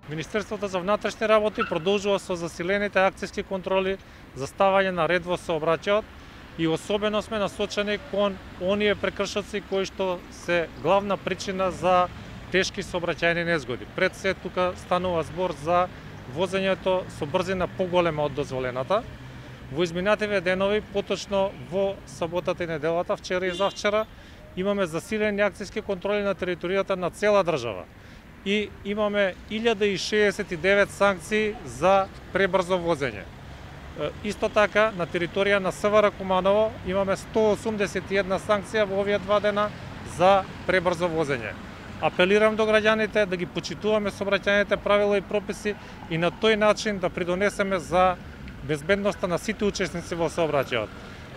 Министерството за внатрешни работи продолжува со засилените акцијски контроли за ставање на ред во сообраќајот и особено сме насочени кон оние прекршоци кои што се главна причина за тешки сообраќајни незгоди. Пред се тука станува збор за возењето со брзина поголема од дозволената. Во изминативе денови, поточно во саботата и неделата, вчера и завчера, имаме засилени акцијски контроли на територијата на цела држава. И имаме 1069 санкции за пребрзо возење. Исто така, на територија на СВР Куманово имаме 181 санкција во овие 2 дена за пребрзо возење. Апелирам до граѓаните да ги почитуваме сообраќајните правила и прописи и на тој начин да придонесеме за безбедноста на сите учесници во сообраќајот.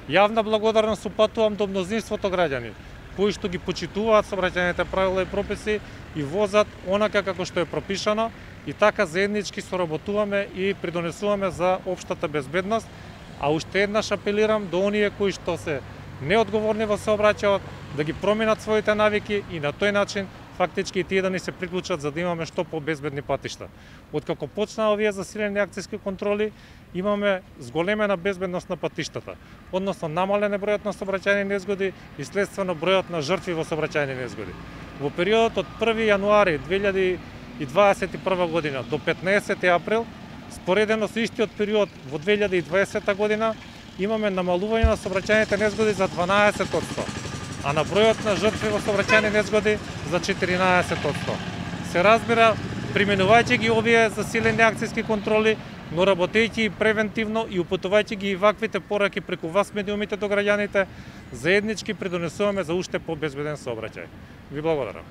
Јавна благодарност упатувам до мнозинството граѓани кои што ги почитуваат сообраќајните правила и прописи и возат онака како што е пропишано и така заеднички соработуваме и придонесуваме за општата безбедност. А уште еднаш апелирам до оние кои што се неодговорни во сообраќајот да ги променат своите навики и на тој начин фактички и тие да ни се приклучат за да имаме што побезбедни патишта. Откако почнаа овие засилени акцијски контроли, имаме зголемена безбедност на патиштата, односно намален е бројот на сообраќајни незгоди и следствено бројот на жртви во сообраќајни незгоди. Во периодот од 1 јануари 2021 година до 15 април, споредено со истиот период во 2020 година, имаме намалување на сообраќајните незгоди за 12%, а на бројот на жртви во сообраќајни незгоди за 14%. Се разбира, применувајќи ги овие засилени акцијски контроли, но работејќи и превентивно и упатувајќи ги и ваквите пораки преку вас медиумите до граѓаните, заеднички придонесуваме за уште побезбеден сообраќај. Ви благодарам.